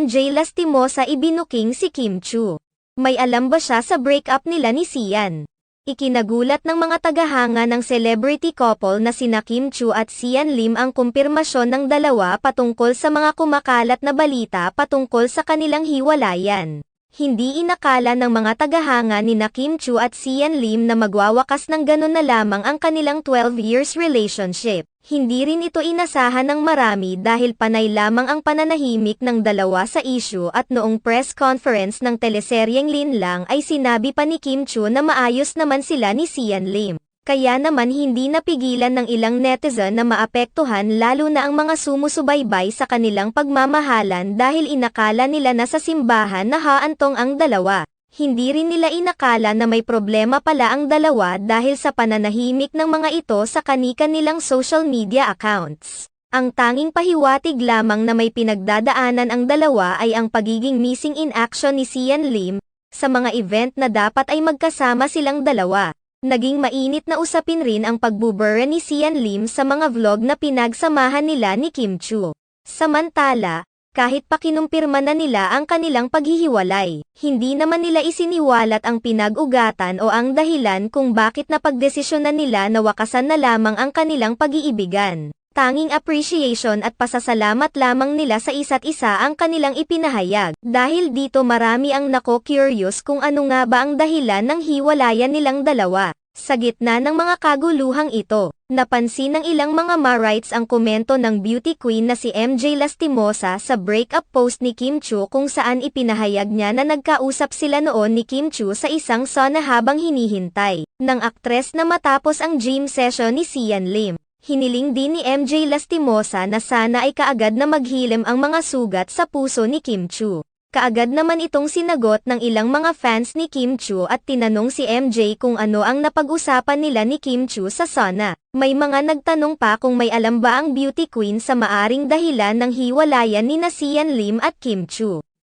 MJ Lastimosa ibinuking si Kim Chiu. May alam ba siya sa breakup nila ni Sian? Ikinagulat ng mga tagahanga ng celebrity couple na sina Kim Chiu at Sian Lim ang kumpirmasyon ng dalawa patungkol sa mga kumakalat na balita patungkol sa kanilang hiwalayan. Hindi inakala ng mga tagahanga ni Kim Chiu at Sian Lim na magwawakas ng ganun na lamang ang kanilang 12 years relationship. Hindi rin ito inasahan ng marami dahil panay lamang ang pananahimik ng dalawa sa issue at noong press conference ng teleseryeng Lin Lang ay sinabi pa ni Kim Chiu na maayos naman sila ni Sian Lim. Kaya naman hindi napigilan ng ilang netizen na maapektuhan lalo na ang mga sumusubaybay sa kanilang pagmamahalan dahil inakala nila na sa simbahan na haantong ang dalawa. Hindi rin nila inakala na may problema pala ang dalawa dahil sa pananahimik ng mga ito sa kani-kanilang social media accounts. Ang tanging pahiwatig lamang na may pinagdadaanan ang dalawa ay ang pagiging missing in action ni Sian Lim sa mga event na dapat ay magkasama silang dalawa. Naging mainit na usapin rin ang pagbubura ni Sian Lim sa mga vlog na pinagsamahan nila ni Kim Chiu. Samantala, kahit pa kinumpirma na nila ang kanilang paghihiwalay, hindi naman nila isiniwalat ang pinag-ugatan o ang dahilan kung bakit napagdesisyonan nila na wakasan na lamang ang kanilang pag-iibigan. Tanging appreciation at pasasalamat lamang nila sa isa't isa ang kanilang ipinahayag. Dahil dito marami ang nako-curious kung ano nga ba ang dahilan ng hiwalayan nilang dalawa. Sa gitna ng mga kaguluhang ito, napansin ng ilang mga ma-rights ang komento ng beauty queen na si MJ Lastimosa sa breakup post ni Kim Chiu kung saan ipinahayag niya na nagkausap sila noon ni Kim Chiu sa isang sauna habang hinihintay ng aktres na matapos ang gym session ni Sian Lim. Hiniling din ni MJ Lastimosa na sana ay kaagad na maghilim ang mga sugat sa puso ni Kim Chiu. Kaagad naman itong sinagot ng ilang mga fans ni Kim Chiu at tinanong si MJ kung ano ang napag-usapan nila ni Kim Chiu sa sauna. May mga nagtanong pa kung may alam ba ang beauty queen sa maaring dahilan ng hiwalayan ni Sian Lim at Kim Chiu.